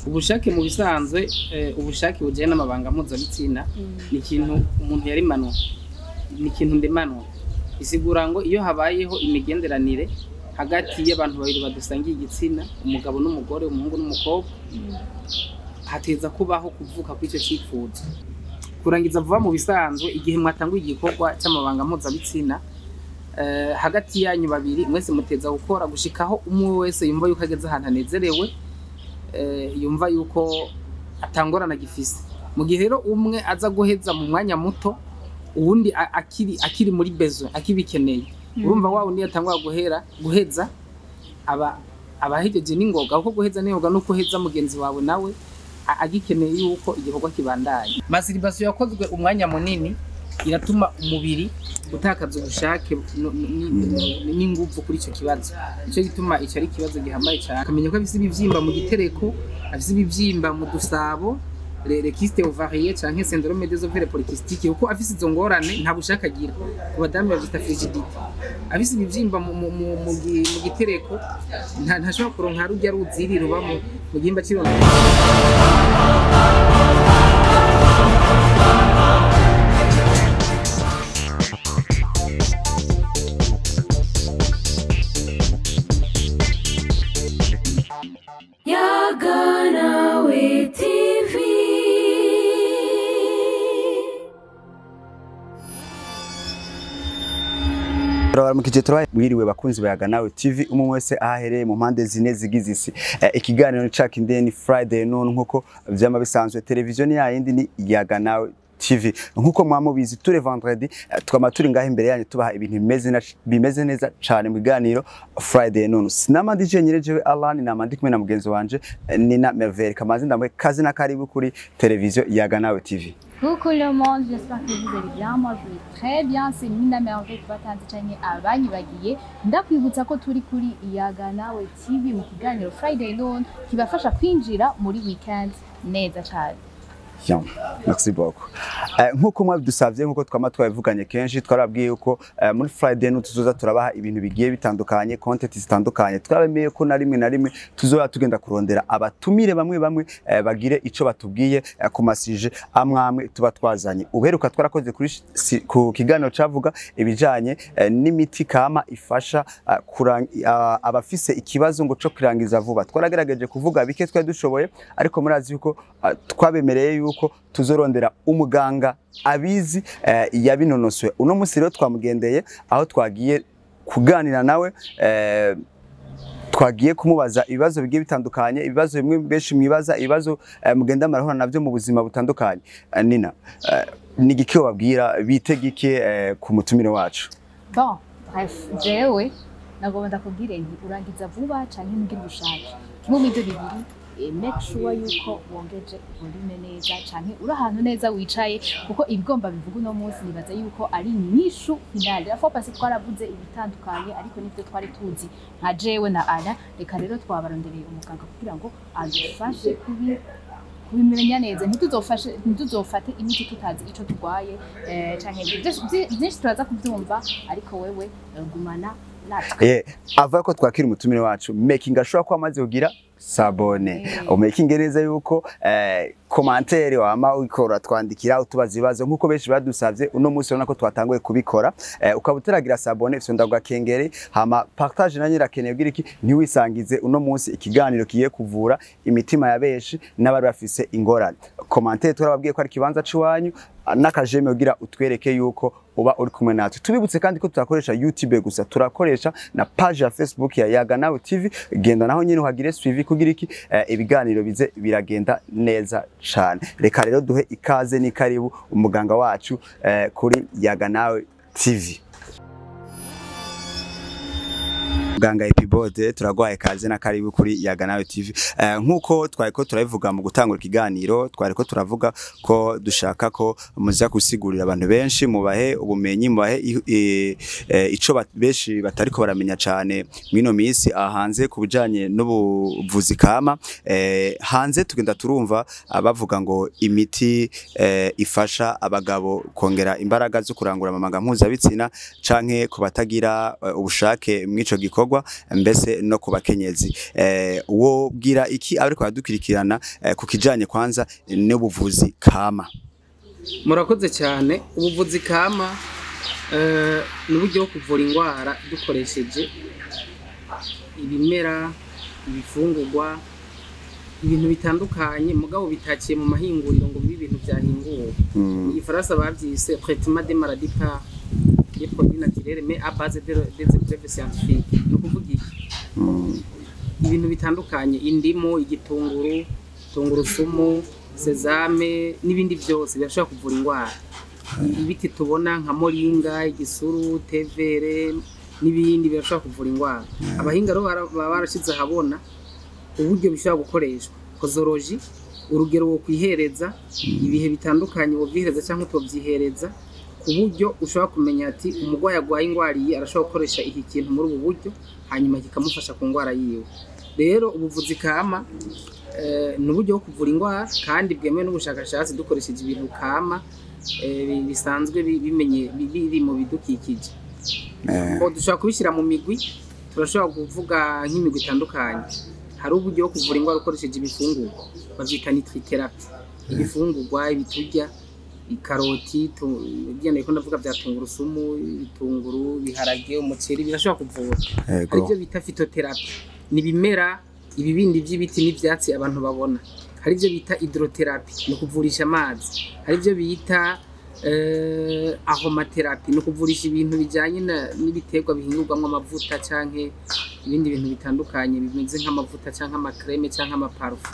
Ubushake mu bisanzwe ubushake bujanye n'amabanga mpuzabitsina ni ikintu umuntu yarimanwa, ni ikintu ndemanwa. Isigura ngo iyo habayeho imigenderanire hagati y'abantu babiri badusangiye igitsina, umugabo n'umugore, umuhungu n'umukobwa, hateza kubaho kuvuka kw'icyo cyifuzo. Kurangiza vuba mu bisanzwe igihe mwatanguye igikorwa cy'amabanga mpuzabitsina hagati yanyu babiri mwese muteza gukora gushikaho umwe wese yumva yuko ageze ahantu anezerewe, yumva yuko atangorana gifise. Mu gihe rero umwe aza guheza mu mwanya muto uwundi akiri muri bezo akibikeneye, urumva wa undi yatangwa guheza abahejeje n'ingoga, kuko guheza n'ingoga no kuheza mugenzi wawe nawe agikeneye yuko igikorwa kibandanye. Masturbation yakozwe umwanya munini iratuma umubiri utakaza ubushake n'inguvu kuri icyo kibazo. Icyo gituma icyo ari ikibazo gihambaye cyane. Akamenya ko afise ibivyimba mu gitereko, afise ibivyimba mu dusabo, les kystes ovarien canke syndrome des ovaires polykystiques, kuko afise izo ngorane nta bushake agira. Ku badamu bafite frigidité, afise ibivyimba mu gitereko ntashobora kuronka rujya ruziri ruba mu gihimba cy'ironda. Yaganawe TV. Turabaramukije mwiriwe bakunzi ba Yaganawe TV, umwe wese ahahereye mu mpande zine zigize isi. Ikiganiro ni Chuck Indeni Friday none nkuko vyama bisanzwe, televiziyo yayindi ni Yaganawe TV. Nkuko mwamubizi ture vendredi twama turi ngaho imbere yanyu tubaha ibintu bimeze neza cyane mu biganiro Friday none. Sinama DJ nyirejewe Alan na mandi kumwe na mugenzi wanje Nina Merveille. Kamazi ndamwe kazi na karibu kuri televiziyo Yaganawe TV. Coucou le monde, j'espère que vous allez bien. Moi je vais très bien. C'est Nina Merveille twatanzicanye abanyibagiye. Ndakwibutsa ko turi kuri Yaganawe TV mu kiganiro Friday none kibafasha kwinjira muri weekend neza cyane. Bien, merci beaucoup. Nkuko mwabidusavye, nkuko twama twabivuganye kenshi, twarabwiye yuko muri Friday no tuzoza turabaha ibintu bigiye bitandukanye, content zitandukanye. Twabemeye ko na rimwe tuzoba tugenda kurondera abatumire bamwe bagire ico batubwiye ku masije amwamwe tuba twazanye. Uheruka twarakoze ku kiganiro cavuga ibijanye n'imiti kama ifasha abafise ikibazo ngo co kurangiza vuba. Twaragerageje kuvuga bike twa dushoboye, ariko murazi yuko twabemereye yuko tuzorondera umuganga abizi yabinonoswe. Uno musi rero twamugendeye aho twagiye kuganira nawe, twagiye kumubaza ibibazo bigiye bitandukanye, ibibazo bimwe benshi mwibaza, ibibazo mugenda marahura navyo mu buzima butandukanye. Nina, ni gike babwira bitegike ku mutumire wacu? Bon, bref, jewe nagomba ndakubwire nti urangiza vuba canke ngira ubushake. Kimwe mu byo bibiri, make sure yuko wongeje volume neza canke uri ahantu neza wicaye, kuko ibigomba bivuga uno munsi nibaza yuko ari inyishu finale. Rafo pasi twaravuze ibitandukanye, ariko nivyo twari tuzi nka jewe na Ana. Reka rero twabarondereye umuganga kugira ngo adufashe kubimenya neza, ntituzofate imiti tutazi ico turwaye canke byinshi turaza kubyumva, ariko wewe gumana natwe. Avuga ko twakira umutumire wacu, making ashobora ko amaze kugira sabone. Umaking neza yuko commentaire wama ukora twandikira utubaza ibibazo nkuko benshi badusavye. Uno munsi urabona ko twatanguye kubikora, ukabuteragira sabone ifyo ndagwa kengere, hama partage na nyirakeneye kugira iki ntiwisangize uno munsi ikiganiro kiye kuvura imitima ya benshi n'abari bafise ingorane. Commentaire turababwiye ko ari kibanza ciwanyu, nakajeme ugira utwereke yuko uba uri kumwe natwe. Tubibutse kandi ko turakoresha YouTube gusa, turakoresha na page ya Facebook ya Yaganawe TV. Genda naho nyine uhagire suivi kugira iki ibiganiro bize biragenda neza cyane. Reka rero duhe ikaze ni karibu umuganga wacu kuri Yaganawe TV. Muganga Epibode turagwaye kaze na karibu kuri Yaganawe TV. Nkuko twariko turabivuga mu gutangura ikiganiro, twariko turavuga ko dushaka ko muza gusigurira abantu benshi, mubahe ubumenyi, mubahe ico benshi batariko baramenya cyane mwino misi ahanze kubijanye n'ubuvuzi kama. Hanze tugenda turumva bavuga ngo imiti ifasha abagabo kongera imbaraga zo kurangura amabanga mpuzabitsina canke kubatagira ubushake mwico gikorwa. bikorwa mbese no ku bakenyezi wo bwira iki ariko yadukurikirana ku kijanye kwanza n'ubuvuzi kama. Murakoze cyane. Ubuvuzi kama n'uburyo bwo kuvura indwara dukoresheje ibimera, ibifungurwa, ibintu bitandukanye mugabo bitakiye mu mahinguriro ngo bibe ibintu byahinguwe. Mu Gifaransa bavyise traitement des maladies par des produits naturels mais à base des preuves scientifiques. No kuvuga iki? Ibintu bitandukanye, indimu, igitunguru, tungurusumu, sezame n'ibindi byose birashobora kuvura indwara. Ibiti tubona nka moringa, igisuru, tevere n'ibindi birashobora kuvura indwara. Abahinga rero baba barashize habona uburyo bishobora gukoreshwa. Kozoroji, urugero wo kwihereza ibihe bitandukanye wo byihereza cyangwa utobyihereza ku buryo ushobora kumenya ati umugwayi agwaye indwara iyi arashobora gukoresha iki kintu muri ubu buryo hanyuma kikamufasha ku ndwara yiwe. Rero ubuvuzi kama n'uburyo bwo kuvura indwara kandi bwemewe n'ubushakashatsi dukoresheje ibintu kama bisanzwe bimenye biri mu bidukikije. Dushobora kubishyira mu migwi, turashobora kuvuga nk'imigwi itandukanye. Hari uburyo bwo kuvura indwara ukoresheje ibifungurwa bavyita nitritherapy. Ibifungurwa ibiturya, ikaroti, byane ko ndavuga bya tungurusumu, ibitunguru, biharage, umuceri birashobora kuvura. Hari byo bita phytotherapy. Ni bimera ibibindi by'ibiti n'ivyatsi abantu babona. Hari byo bita hydrotherapy no kuvurisha amazi. Hari byo bita aromatherapy no kuvurisha ibintu bijanye n'ibiterwa bihingurwamo amavuta canke ibindi bintu bitandukanye bimeze nk'amavuta canke amakreme canke amaparufe.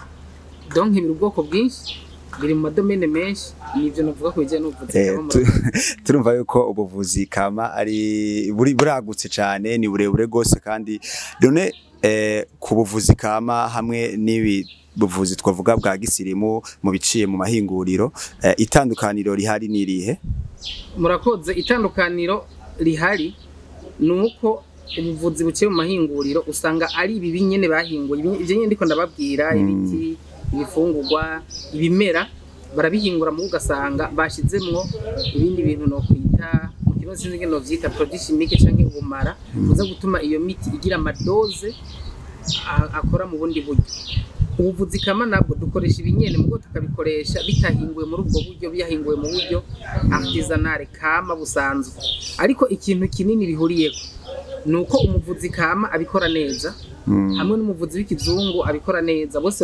Donc ibiri ubwoko bwinshi biri mu madomene menshi nivyo navuga ko bijanye n'ubuvuzi kama. Turumva yuko ubuvuzi kama ari buragutse cyane, ni burebure gose kandi done ku buvuzi kama hamwe n'ibi buvuzi twavuga bwa gisirimu mu biciye mu mahinguriro, itandukaniro rihari nirihe? Murakoze. Itandukaniro rihari nuko ubuvuzi buciye mu mahinguriro usanga ari ibi binyene bahinguye. Ivyo nyene ndiko ndababwira, ibiti, ibifungurwa, ibimera barabihingura mu ugasanga bashizemwo ibindi bintu no kwita mu kibazo sinzi no vyita produits chimiques canke ubumara uza gutuma iyo miti igira amadoze akora mu bundi buryo. Ubuvuzi kama nabwo dukoresha ibinyene mugo tukabikoresha bitahinguye muri ubwo buryo, biyahinguye mu buryo artisanal kama busanzwe. Ariko ikintu kinini bihuriyeko nuko umuvuzi kama abikora neza hamwe n'umuvuzi w'ikizungu abikora neza. Bose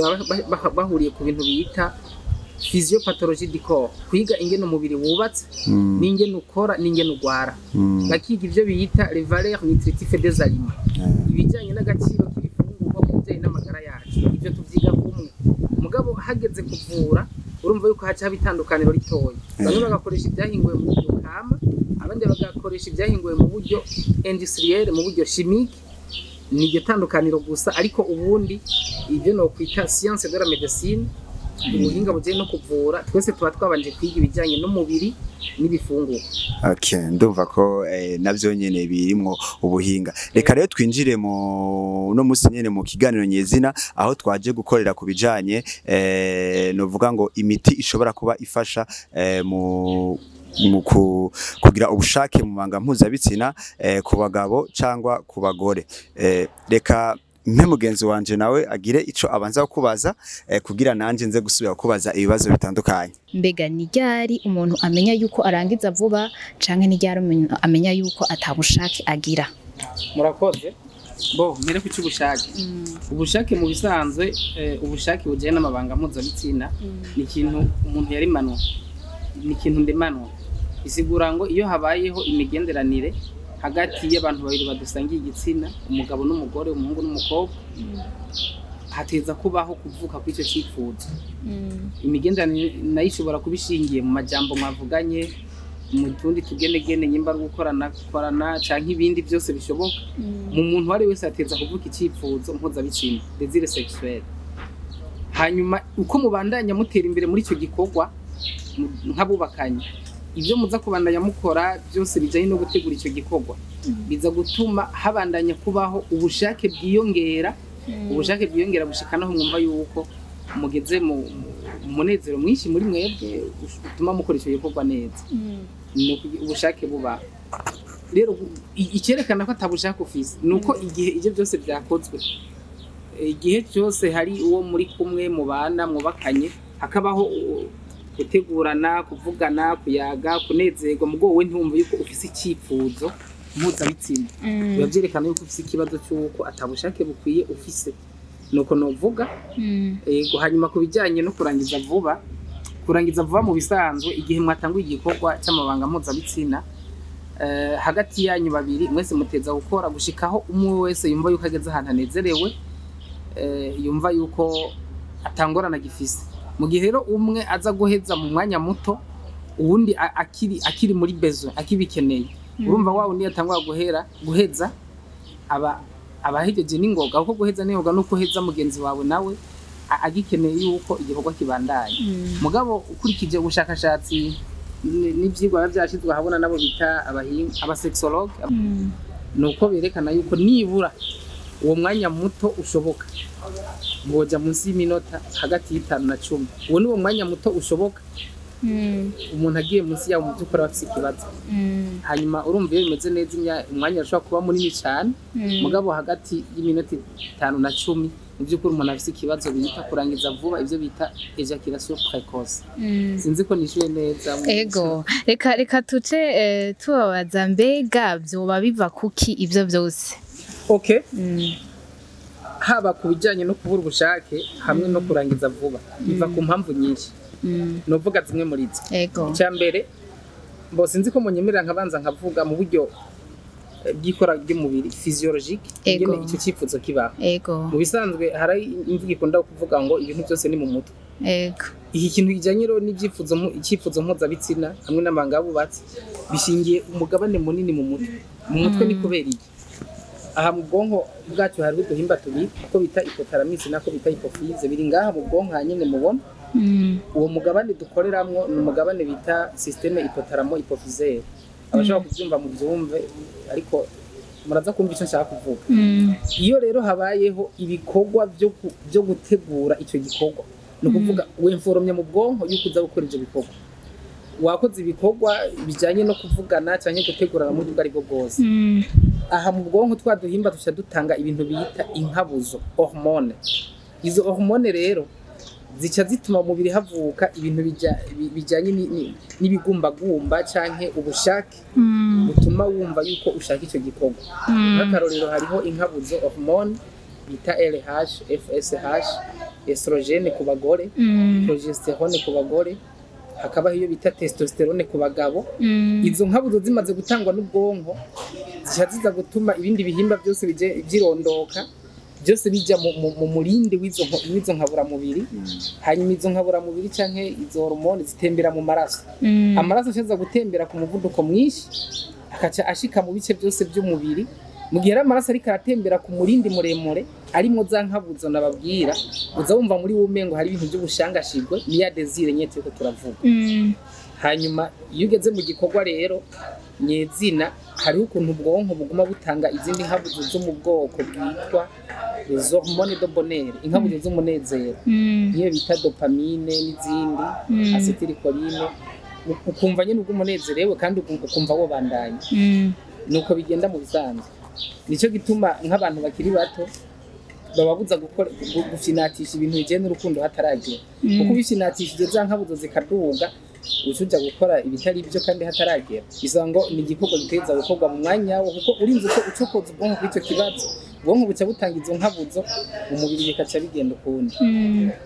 bahuriye ku bintu bita physiopathologie du corps, kwiga ingene umubiri wubatse n'ingene ukora n'ingene ugwara. Bakiga ivyo bita les valeurs nutritives des aliments, ibijanye n'agaciro k'ibifungurwa ku bijanye n'amagara yacu. Ivyo tuvyiga kumwe mugabo hageze kuvura urumva yuko haca bitandukaniro ritoya. Bamwe bagakoresha ibyahinguwe mu buryo kama, abandi bagakoresha ibyahinguwe mu buryo industriel, mu buryo chimique. Ni iryo tandukaniro gusa, ariko ubundi ivyo no kwita science de la médecine, ubuhinga bugiye no kuvura, twese tuba twabanje kwiga ibijanye n'umubiri n'ibifungurwa. Okay, ndumva ko navyo nyene birimwo ubuhinga. Reka rero twinjire mu no musi nyene mu kiganiro nyezina aho twaje gukorera ku bijanye novuga ngo imiti ishobora kuba ifasha kugira ubushake mu manga mpuzabitsina ku bagabo cyangwa ku bagore. Reka mpe mugenzi wanje nawe agire ico abanza kubaza kugira nanje nze gusubira kubaza ibibazo bitandukanye. Mbega ni ryari umuntu amenya yuko arangiza vuba canke ni ryari umuntu amenya yuko atabushake agira? Murakoze. Mbere ku cy'ubushake. Ubushake mu bisanzwe ubushake bujyana n'amabanga mpuzabitsina ni ikintu umuntu yarimanwa. Ni ikintu ndemanwa. Isigura ngo iyo habayeho imigenderanire hagati y'abantu babiri badusangiye igitsina, umugabo n'umugore, umuhungu n'umukobwa, hateza kubaho kuvuka kw'icyo cyifuzo. Imigenderanire nayo ishobora kubishingiye mu majambo mwavuganye, mu tundi tugenegene nyimba gukorana canke ibindi byose bishoboka. Mu muntu wari wese ateza kuvuka icyifuzo mpuzabitsina, désir sexuel. Hanyuma uko mubandanya mutera imbere muri icyo gikorwa nk'abubakanye, ibyo muza kubandanya mukora byose bijanye no gutegura icyo gikorwa biza gutuma habandanya kubaho ubushake bwiyongera. Ubushake bwiyongera bushikanaho mwumva yuko mugeze mu munezero mwinshi muri mwebwe utuma mukora icyo gikorwa neza. Ubushake buba rero icyerekana ko atabushaka ufise nuko igihe ibyo byose byakozwe igihe cyose hari uwo muri kumwe mu bana mwubakanye hakabaho gutegurana kuvugana kuyaga kunezerwa mugo wowe ntumva yuko ufise icyifuzo mpuzabitsina biba byerekana yuko ufise ikibazo cy'uko atabushake bukwiye ufise nuko novuga yego hanyuma kubijyanye no kurangiza vuba mu bisanzwe igihe mwatanguye igikorwa cy'amabanga mpuzabitsina hagati yanyu babiri mwese muteza gukora gushikaho umwe wese yumva yuko ageze ahantu hanezerewe yumva yuko atangorana gifise mu gihe rero umwe aza guheza mu mwanya muto uwundi akiri muri besoin akibikeneye urumva wa undi yatangwa guheza abahejeje n'ingoga kuko guheza n'ingoga no kuheza mugenzi wawe nawe agikeneye yuko igikorwa kibandanye mugabo ukurikije ubushakashatsi n'ivyigwa byashizwe habona nabo bita abasexologue nuko berekana yuko nibura uwo mwanya muto ushoboka boja munsi y'iminota hagati y'itanu na 10 uwo ni uwo mwanya muto ushoboka umuntu agiye munsi yawo mu byukora bafite ikibazo hanyuma urumva iyo bimeze neza umwanya ushobora kuba munini cyane mugabo hagati y'iminota 5 na 10 mu byukuri umuntu afite ikibazo bita kurangiza vuba ivyo bita ejaculation précoce sinzi ko nishuye neza ego reka tuce tubabaza mbega byoba biva kuki ivyo byose okay haba kubijanye no kubura ubushake hamwe no kurangiza vuba biva ku mpamvu nyinshi novuga zimwe muri zo cyambere mbo sinzi ko munyemerera nkabanza nkavuga mu buryo bw'ikora ry'umubiri physiologique ingene icyo cyifuzo kibaho mu bisanzwe hari imvugo ikunda kuvuga ngo ibintu byose ni mu mutwe iki kintu kijanye rero n'icyifuzo mpuzabitsina hamwe n'amabanga y'abubatsi bishingiye umugabane munini mu mutwe ni kubera iki aha mu bwonko bwacu hari uduhimba tubiri ko bita hypothalamus nako bita hypophyse biri ngaha mu bwonko hanyine mubona uwo mugabane dukoreramwo ni umugabane bita systeme hypothalamo hypophysaire abashaka kubyumva mu byumve ariko muraza kumva icyo nshaka kuvuga iyo rero habayeho ibikorwa byo gutegura icyo gikorwa no kuvuga wemforomye mu bwonko yuko uza gukora ivyo bikorwa wakoze ibikorwa bijanye no kuvugana cyangwa gutegurana mu buryo bwari bwo bwose aha mu bwonko twaduhimba tuca dutanga ibintu bita inkabuzo hormone izo hormone rero zica zituma umubiri havuka ibintu bijanye n'ibigumbagumba canke ubushake butuma wumva yuko ushaka icyo gikorwa nk'akarorero hariho inkabuzo hormone bita LH, FSH, estrogene ku bagore, progesterone ku bagore, hakabaho iyo bita testosterone ku bagabo. Izo nkabuzo zimaze gutangwa n'ubwonko ziza gutuma ibindi bihimba byose byirondoka byose bijya mu murindi w'izo nkabura mubiri. Hanyuma izo nkabura mubiri canke izo hormone zitembera mu maraso. Amaraso ashobora gutembera ku muvuduko mwinshi akaca ashika mu bice byose by'umubiri. Mu gihe amaraso ariko aratembera ku murindi muremure arimo za nkabuzo nababwira uza wumva muri wumengo hari ibintu by'ubushangashirwe niya desire nyete ko turavuga. Hanyuma iyo ugeze mu gikorwa rero nyezina hariho ukuntu ubwonko buguma butanga izindi nkabuzo zo mu bwoko bwitwa les hormones de bonheur, inkabuzo z'umunezero niyo bita dopamine n'izindi acetylcholine. Ukumva nyine ubwo umunezerewe kandi ukumva wo bandanye nuko bigenda mu bisanzwe. Nico gituma nk'abantu bakiri bato bababuza gufinatisha ibintu bijyanye n'urukundo hataragira, kuko ubishinatishije za nkabuzo zikaduga ucuja gukora ibitari byo kandi hataragera. Bisa ngo ni igikorwa giteza gukorwa mu mwanya wo, kuko urinze uko ucokoza ubwonko kuri icyo kibazo ubwonko buca butanga izo nkabuzo umubiri bikaca bigenda ukundi.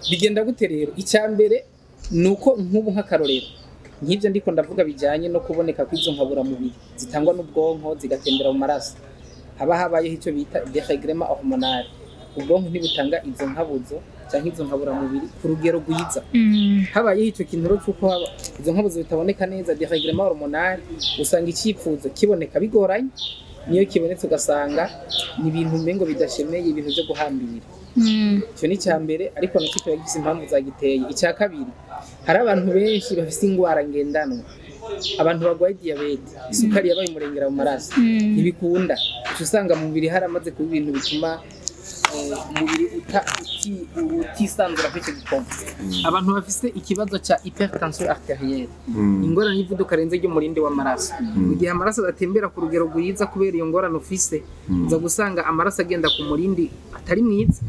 Bigenda gute rero? Icya mbere nuko nk'ubu nk'akarorero nk'ibyo ndiko ndavuga bijyanye no kuboneka kw'izo nkabura mubiri zitangwa n'ubwonko zigatembera mu maraso, haba habayeho icyo bita dérèglement hormonal. Ubwonko ntibutanga izo nkabuzo cyangwa izo nkabura mubiri ku rugero rwiza. Habayeho icyo kintu rero cyuko izo nkabuzo bitaboneka neza, dérèglement hormonal, usanga icyifuzo kiboneka bigoranye. Niyo kibonetse ugasanga ni ibintu umengo bidashemeye, ibintu byo guhambira. Icyo ni cya mbere, ariko nacyo kiba gifite impamvu zagiteye. Icya kabiri, hari abantu benshi bafite ingwara ngendanwa, abantu barwaye diabete, isukari yabaye umurengera mu maraso, ntibikunda. Usanga mu mubiri haramaze kuba ibintu bituma umubiri utisanzura kuri icyo gikorwa. Abantu bafise ikibazo cya hypertension arterielle, ingorane y'ivuduka renze ry'umurindi w'amaraso. Mu gihe amaraso atembera ku rugero rwiza kubera iyo ngorane ufise, uza gusanga amaraso agenda ku murindi atari mwiza,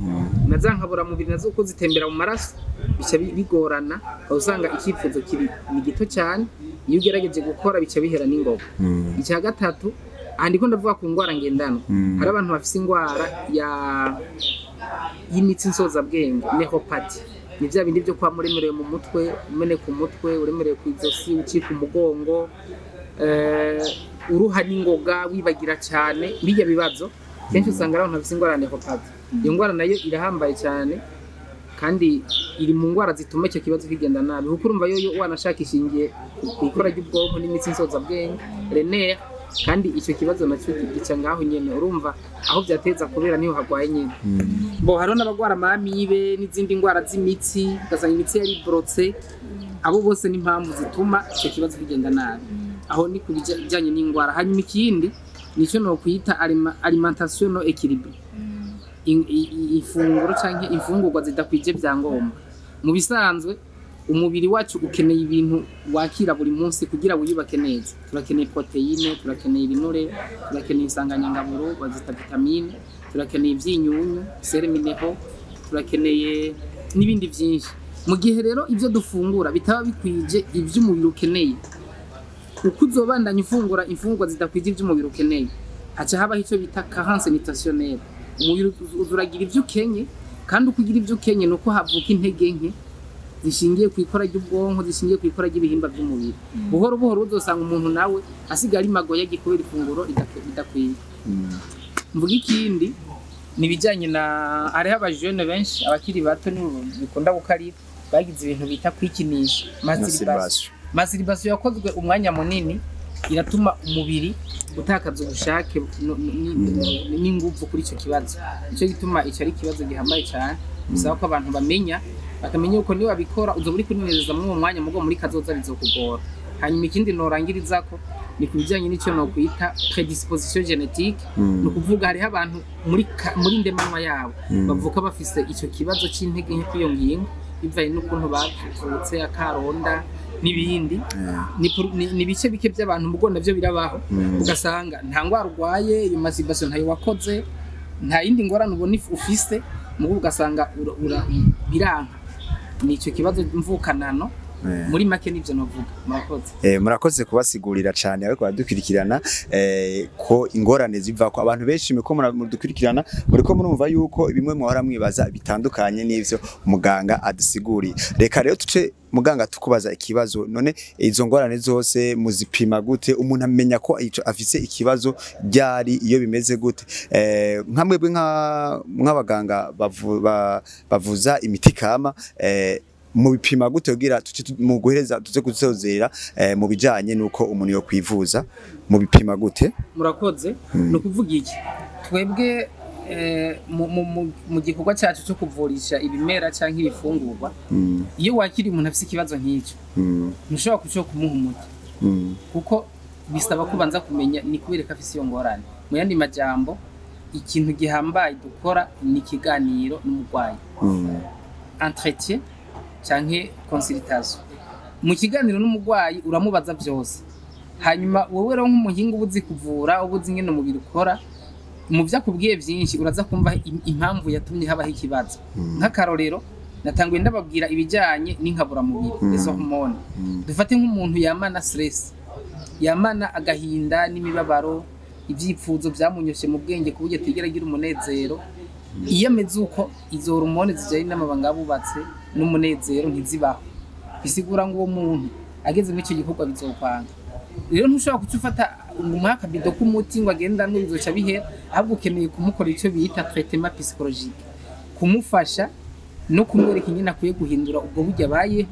na za nkaburamubiri nazo uko zitembera mu maraso bica bigorana, usanga icyifuzo kiri ni gito cyane, iyo ugerageje gukora bica bihera n'ingoga. Icya gatatu, ndiko ndavuga ku ngwara ngendano, hari abantu bafise ingwara y'imitsi nsozabwenge, neuropathy. Ni bya bindi byo kwa muremereye mu mutwe, umene ku mutwe, uremereye ku izosi, ucika umugongo, uruha n'ingoga, wibagira cyane. Bijya bibazo kenshi usanga abantu bafise ingwara ya neuropathy. Iyo ngwara nayo irahambaye cyane kandi iri mu ngwara zituma icyo kibazo kigenda nabi. Kuko urumva yo wanashaka ishingiye ku ikora ry'ubwonko n'imitsi nsozabwenge, renere, kandi icyo kibazo nacyo gica ngaho nyene, urumva aho byateza kubera niho hagwaye nyene. Hariho n'abagwara amamibe n'izindi ngwara z'imitsi, ugasanga imitsi yari brotse. Abo bose ni impamvu zituma icyo kibazo kigenda nabi. Aho ni kubijanye n'ingwara. Hanyuma ikindi nicyo no kwita alimentation no équilibre, ifunguro canke imfungurwa zidakwije byangombwa. Mu bisanzwe umubiri wacu ukeneye ibintu wakira buri munsi kugira wiyubake neza. Turakeneye proteine, turakeneye ibinure, turakeneye insanganyangaburo bazita vitamine, turakeneye iby'inyunyu, sere mineho, turakeneye n'ibindi byinshi. Mu gihe rero ibyo dufungura bitaba bikwije iby'umubiri ukeneye, uko uzobandanya ufungura imfungurwa zidakwije iby'umubiri ukeneye, haca habaho icyo bita carence nutritionnelle. Umubiri uzuragira ibyo ukenye, kandi uko ugira ibyo ukenye nuko havuka intege nke zishingiye ku ikora ry'ubwonko, zishingiye ku ikora ry'ibihimba by'umubiri. Buhoro buhoro uzosanga umuntu nawe asigaye ari magoya gikubera ifunguro ridakwiye. Mvuga ikindi nibijanye na hariho abajene benshi abakiri bato bikunda gukarira bagize ibintu bita kwikinisha masturbation. Yakozwe umwanya munini iratuma umubiri utakaza ubushake n'ingufu kuri icyo kibazo. Icyo gituma icyo ari ikibazo gihambaye cyane, bisaba ko abantu bakamenya uko niba bikora uzo buri kuninezeza mu mwanya mugo muri kazoza bizokugora. Hanyuma ikindi norangiriza ko ni kubijanye n'icyo no kwita predisposition génétique, no kuvuga hari abantu muri ndemanwa yabo bavuka bafise icyo kibazo c'intege nke kwiyo ngingo bivaye n'ukuntu bavutse akaronda n'ibindi. Ni bice bike by'abantu mugo navyo birabaho, ugasanga nta ngwara urwaye, iyo masturbation ntayo wakoze, nta yindi ngorane ubona ufise, mugo ugasanga biranka. Ni icyo kibazo mvukanano. Muri make nivyo navuga. Murakoze. Murakoze kubasigurira cyane ariko badukurikirana ko ingorane ziva ko abantu benshi meko mudukurikirana muriko murumva yuko bimwe mwahora mwibaza bitandukanye n'ivyo muganga adusiguriye. Reka rero tuce muganga tukubaza ikibazo, none izo ngorane zose muzipima gute? Umuntu amenya ko afise ikibazo ryari iyo bimeze gute? Nkamwebwe nk'abaganga bavuza imiti kama, mu bipima gute kugira mu guhereza tuze kuzozera mu bijanye nuko umuntu yo kwivuza, mu bipima gute? Murakoze. No kuvuga iki, twebwe mu gikorwa cyacu cyo kuvurisha ibimera cyangwa ibifungurwa, iyo wakiri umuntu afite ikibazo nk'icyo ntushobora kucyo kumuha umuti, kuko bisaba kubanza kumenya ni kubereka afite iyo ngorane. Mu yandi majambo, ikintu gihambaye dukora ni ikiganiro n'umurwayi, entretien canke consultation. Mu kiganiro n'umurwayi uramubaza byose, hanyuma wowe rero nk'umuhinga ubuzi kuvura, ubuzi ngene umubiri ukora, mu byakubwiye byinshi uraza kumva impamvu yatumye habaho ikibazo. Nk'akarorero natanguye ndababwira ibijanye n'inkaburamubiri, les hormones. Dufate nk'umuntu yamana stress, yamana agahinda n'imibabaro, ibyipfuzo byamunyoshe mu bwenge ku buryo tigera agira umunezero. Iyo ameze uko, izo hormone zijanye n'amabanga abubatse n'umunezero ntizibaho, bisigura ngo uwo muntu ageze muri icyo gikorwa bizokwanga. Rero ntushobora kucufata umwaka bido k'umuti ngo agenda n'ubizoca bihera, ahubwo ukeneye kumukora icyo bita traitement psychologique, kumufasha no kumwereka ingene akwiye guhindura ubwo buryo abaye